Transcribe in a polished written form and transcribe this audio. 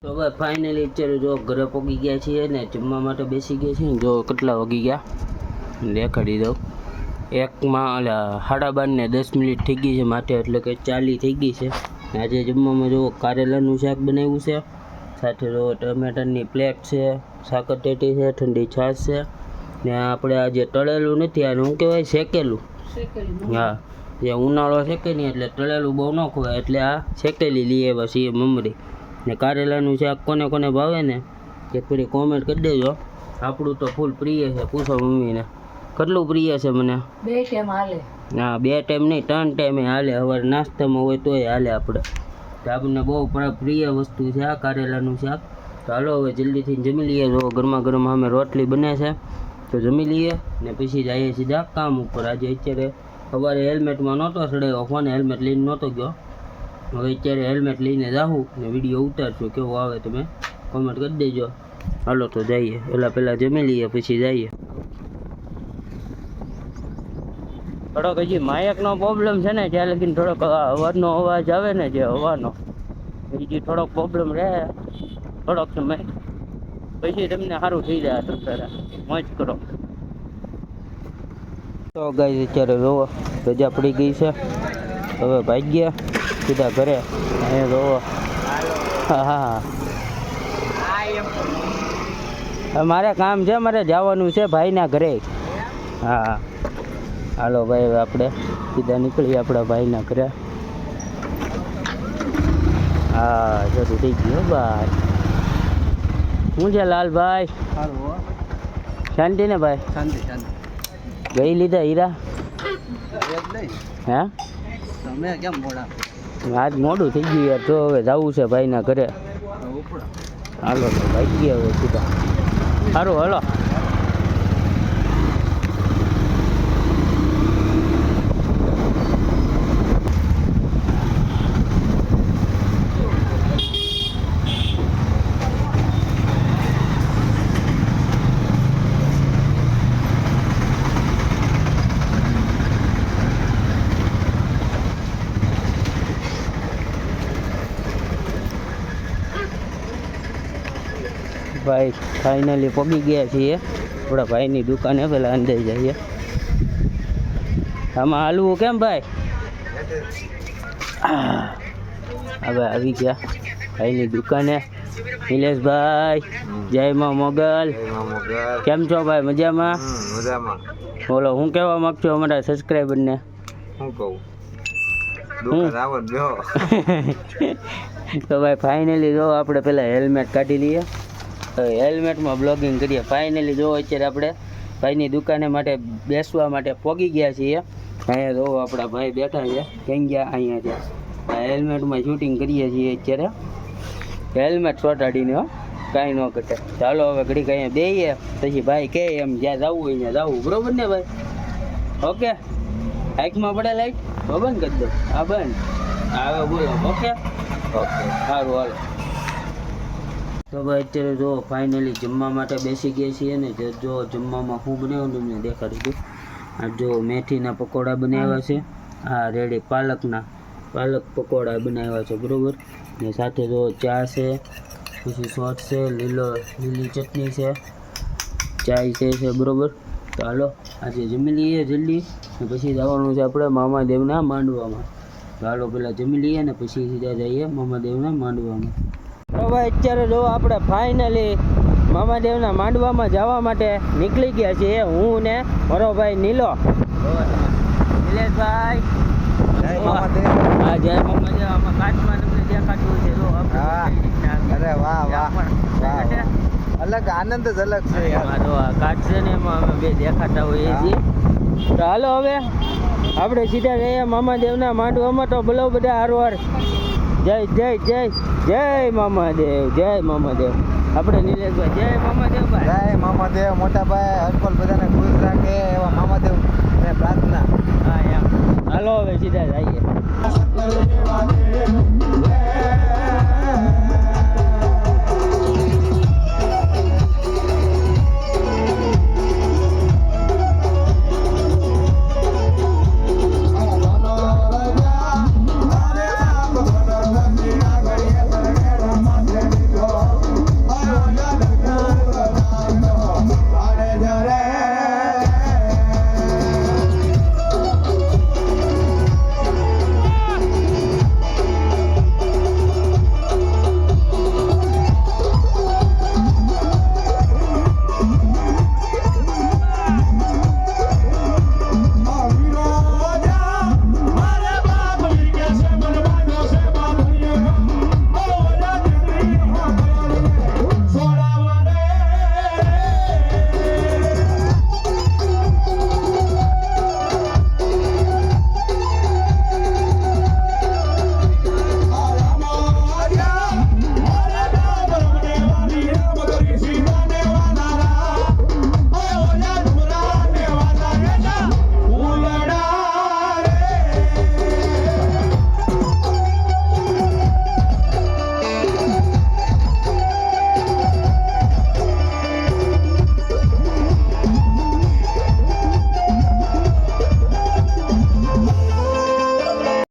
તો હવે ફાઇનલી અત્યારે જો ઘરે પહોંચી ગયા છીએ ને જમવા માટે બેસી ગયા છીએ. જો કેટલા વાગી ગયા દેખાડી દઉં. એકમાં 12:30 ને 10 મિનિટ થઈ ગઈ છે માટે, એટલે કે 40 થઈ ગઈ છે. આજે જમવામાં જો કારેલાનું શાક બનાવ્યું છે, સાથે જો ટમેટાની પ્લેટ છે, સાકરટેટી છે, ઠંડી છાશ છે ને આપણે આજે તળેલું નથી, આને શું કહેવાય, શેકેલું. હા, જે ઉનાળો શેકે નહીં એટલે તળેલું બહુ ન ખવાય, એટલે આ શેકેલી લઈ આવ્યા છીએ મમરી. ને કારેલાનું શાક કોને કોને ભાવે ને એક ફરી કોમેન્ટ કરી દેજો. આપણું તો ફૂલ પ્રિય છે. પૂછો મમ્મીને કેટલું પ્રિય છે મને. 2 ટાઈમ હાલે. હા, 2 ટાઈમ નહીં, 3 ટાઈમે હાલે. સવારે નાસ્તામાં હોય તોય હાલે. આપણને બહુ પ્રિય વસ્તુ છે આ કારેલાનું શાક. તો હાલો હવે જલ્દીથી જમી લઈએ. જો ગરમા ગરમ અમે રોટલી બને છે તો જમી લઈએ ને પછી જઈએ સીધા કામ ઉપર. આજે અત્યારે સવારે હેલ્મેટમાં નહોતો ચડાવ્યો ફોન, હેલ્મેટ લઈને નહોતો ગયો. હવે અત્યારે હેલ્મેટ લઈને જાઉં ને વિડીયો ઉતારશું. કેવો આવે તમે કોમેન્ટ કરી દેજો. હાલો તો જઈએ, પહેલાં જમી લઈએ પછી જઈએ. થોડોક હજી માયકનો પ્રોબ્લેમ છે ને, ત્યાં લગીને થોડોક અવાજનો અવાજ આવે ને, જે હવાનો હજી થોડોક પ્રોબ્લેમ રહે થોડોક સમય, પછી તમને સારું થઈ જાય. તો સર મોજ કરો. તો ગાઈસ અત્યારે જોવો રજા પડી ગઈ છે, હવે ભાગ્યા સીધા ઘરે. અહીંયા જોવો. હા, મારે કામ છે, મારે જવાનું છે ભાઈના ઘરે. હા હાલો ભાઈ, હવે આપણે સીધા નીકળીએ આપણા ભાઈના ઘરે. હા શરૂ થઈ ગયું ભાઈ. શું છે લાલભાઈ? શાંતિ ને ભાઈ? શાંતિ. ગઈ લીધા હીરા? હે તમે કેમ મોડા? આજ મોડું થઈ ગયું યાર. તો હવે જવું છે ભાઈના ઘરે. હાલો તો ભાઈ ગયા હવે સીધા. સારું હાલો. ભાઈ ફાઇનલી પગી ગયા છીએ આપણા ભાઈની દુકાને. પહેલાં અંદર જઈએ. આમાં હાલવું કેમ ભાઈ? હવે આવી ગયા ભાઈની દુકાને. નિલેશભાઈ જય માં મોગલ. કેમ છો ભાઈ? મજામાં? બોલો, હું કહેવા માગશો અમારા સબસ્ક્રાઈબરને? શું કહું? તો ભાઈ ફાઇનલી જો આપણે પહેલાં હેલ્મેટ કાઢી લઈએ. હેલ્મેટમાં બ્લોગિંગ કરીએ. ફાઇનલી જો અત્યારે આપણે ભાઈની દુકાને માટે બેસવા માટે પહોંચી ગયા છીએ. અહીંયા જો આપણા ભાઈ બેઠા છે. ક્યાં ગયા? અહીંયા છે. હેલ્મેટમાં શૂટિંગ કરીએ છીએ અત્યારે. હેલ્મેટ ચોંટાડીને કાંઈ ન ઘટે. ચાલો હવે ઘડીક અહીંયા બેસીએ, પછી ભાઈ કહે એમ જ્યાં જવું હોય ત્યાં જવું. બરોબર ને ભાઈ? ઓકે. આંખમાં પડે લાઈટ તો બંધ કરી દો. હા બંધ. હવે બોલો. ઓકે ઓકે સારું હાલો. તો ભાઈ અત્યારે જો ફાઇનલી જમવા માટે બેસી ગયા છીએ ને. જો જમવામાં શું બનાવ્યું તમને દેખાડી દઉં. આ જો મેથીના પકોડા બનાવ્યા છે. હા રેડી. પાલક પકોડા બનાવ્યા છે બરાબર. ને સાથે જો ચા છે, પછી સોસ છે, લીલી ચટણી છે, ચાય છે બરાબર. તો હાલો આજે જમી લઈએ જલ્દી, ને પછી જવાનું છે આપણે મામાદેવના માંડવામાં. તો હાલો પહેલાં જમી લઈએ ને પછી સીધા જઈએ મામાદેવના માંડવામાં. તો ભાઈ અત્યારે જો આપણે ફાઇનલી મામાદેવના માંડવામાં જવા માટે નીકળી ગયા છીએ. હું ને મારો ભાઈ નીલો. નિલેશભાઈ જય મામાદેવ. હા જય મામાદેવ. આમાં કાચમાં તમને દેખાતું છે. જો અરે વાહ વાહ, અલગ આનંદ જ અલગ છે યાર. તો આ કાચ છે ને એમાં અમે બે દેખાતા હોઈએ છીએ. તો હાલો હવે આપણે સીધા જઈએ મામાદેવના માંડવામાં. તો બોલો બધા હારવાર જય જય જય જય મામાદેવ, જય મામાદેવ. આપણે નિલેશભાઈ જય મામાદેવ ભાઈ. જય મામાદેવ. મોટા ભાઈ હરપલ બધાને ખુશ રાખે એવા મામાદેવ પ્રાર્થના. હા એમ. હાલો હવે સીધા જઈએ.